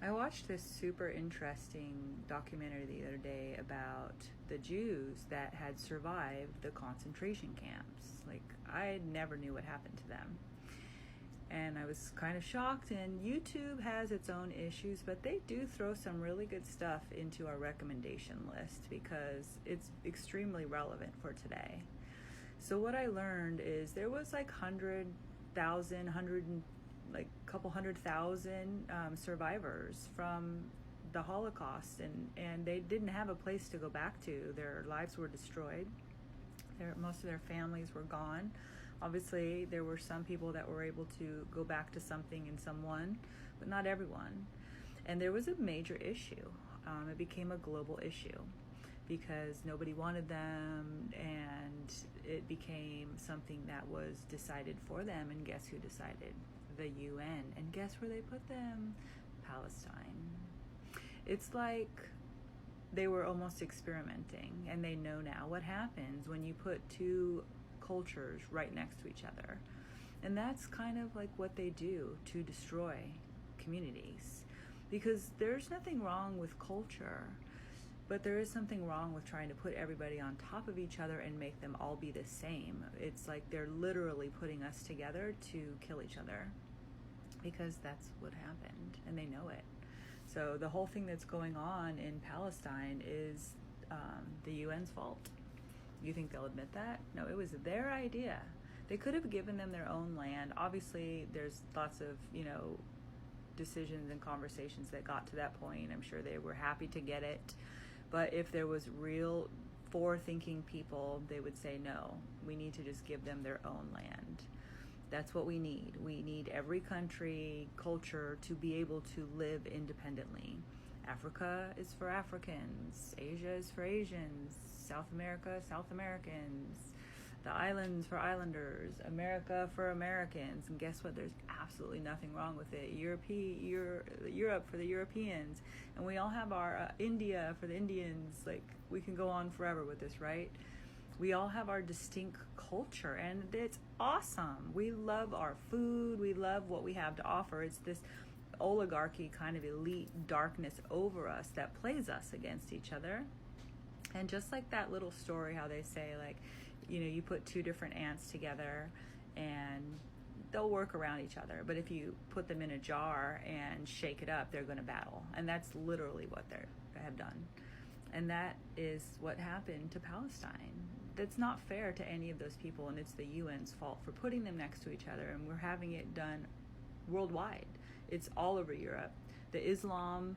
I watched this super interesting documentary the other day about the Jews that had survived the concentration camps. Like, I never knew what happened to them. And I was kind of shocked. And YouTube has its own issues, but they do throw some really good stuff into our recommendation list because it's extremely relevant for today. So what I learned is there was like 100,000, like a couple 100,000 survivors from the Holocaust, and they didn't have a place to go back to. Their lives were destroyed. Most of their families were gone. Obviously, there were some people that were able to go back to something and someone, but not everyone. And there was a major issue. It became a global issue because nobody wanted them, and it became something that was decided for them. And guess who decided? The UN. And guess where they put them? Palestine. It's like they were almost experimenting, and they know now what happens when you put two cultures right next to each other. And that's kind of like what they do to destroy communities, because there's nothing wrong with culture, but there is something wrong with trying to put everybody on top of each other and make them all be the same. It's like they're literally putting us together to kill each other, because that's what happened, and they know it. So the whole thing that's going on in Palestine is the UN's fault. You think they'll admit that? No, it was their idea. They could have given them their own land. Obviously, there's lots of, decisions and conversations that got to that point. I'm sure they were happy to get it. But if there was real forward-thinking people, they would say, no, we need to just give them their own land. That's what we need. We need every country, culture to be able to live independently. Africa is for Africans. Asia is for Asians. South America, South Americans. The islands for islanders. America for Americans. And guess what? There's absolutely nothing wrong with it. Europe for the Europeans. And we all have our India for the Indians. Like, we can go on forever with this, right? We all have our distinct culture, and it's awesome. We love our food. We love what we have to offer. It's this oligarchy kind of elite darkness over us that plays us against each other. And just like that little story, how they say, like, you put two different ants together and they'll work around each other. But if you put them in a jar and shake it up, they're going to battle. And that's literally what they have done. And that is what happened to Palestine. That's not fair to any of those people, and it's the UN's fault for putting them next to each other, and we're having it done worldwide. It's all over Europe. The Islamic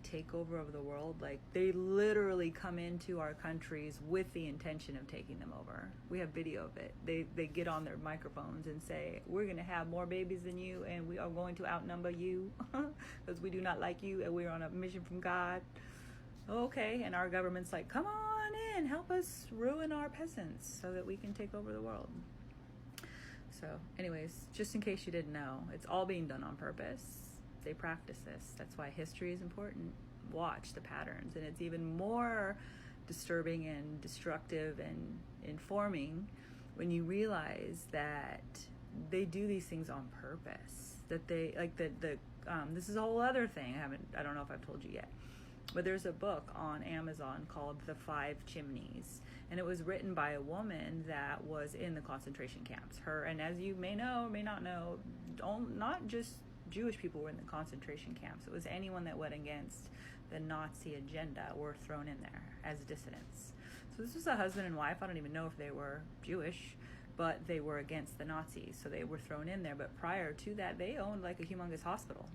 takeover of the world, like, they literally come into our countries with the intention of taking them over. We have video of it. They get on their microphones and say, we're going to have more babies than you, and we are going to outnumber you because we do not like you, and we're on a mission from God. Okay, and our government's like, come on in, help us ruin our peasants so that we can take over the world. So anyways, just in case you didn't know, it's all being done on purpose. They practice this. That's why history is important. Watch the patterns. And it's even more disturbing and destructive and informing when you realize that they do these things on purpose. That they, like, this is a whole other thing. I don't know if I've told you yet. But there's a book on Amazon called The Five Chimneys, and it was written by a woman that was in the concentration camps. And as you may know or may not know, not just Jewish people were in the concentration camps. It was anyone that went against the Notsee agenda were thrown in there as dissidents. So this was a husband and wife. I don't even know if they were Jewish, but they were against the Nazis, so they were thrown in there. But prior to that, they owned like a humongous hospital.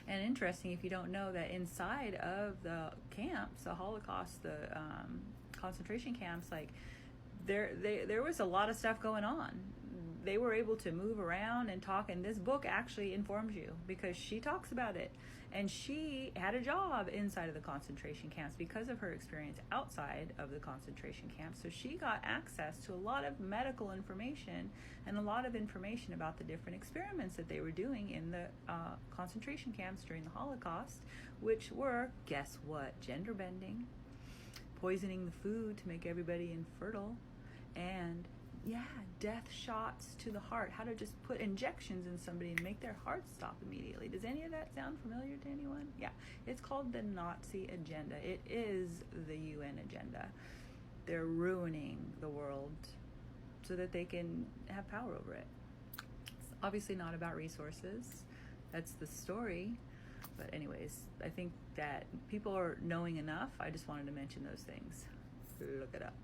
And interesting, if you don't know, that inside of the camps, the Holocaust, the concentration camps, like, there was a lot of stuff going on. They were able to move around and talk, and this book actually informs you because she talks about it. And she had a job inside of the concentration camps because of her experience outside of the concentration camps. So she got access to a lot of medical information and a lot of information about the different experiments that they were doing in the concentration camps during the Holocaust, which were, guess what, gender bending, poisoning the food to make everybody infertile, and yeah, death shots to the heart, how to just put injections in somebody and make their heart stop immediately. Does any of that sound familiar to anyone? Yeah, it's called the Notsee agenda. It is the UN agenda. They're ruining the world so that they can have power over it. It's obviously not about resources. That's the story. But anyways, I think that people are knowing enough. I just wanted to mention those things. Look it up.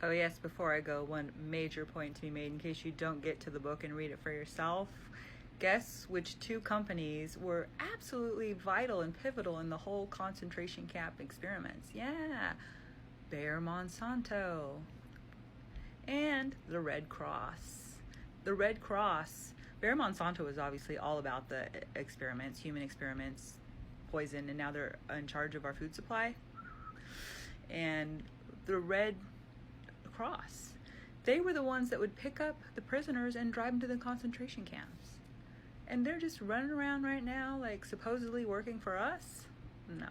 Oh yes, before I go, one major point to be made in case you don't get to the book and read it for yourself. Guess which two companies were absolutely vital and pivotal in the whole concentration camp experiments? Yeah, Bayer Monsanto and the Red Cross. The Red Cross, Bayer Monsanto was obviously all about the experiments, human experiments, poison, and now they're in charge of our food supply. And the Red Cross, they were the ones that would pick up the prisoners and drive them to the concentration camps. And they're just running around right now, like supposedly working for us? No.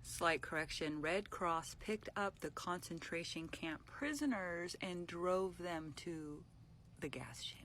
Slight correction, Red Cross picked up the concentration camp prisoners and drove them to the gas chamber.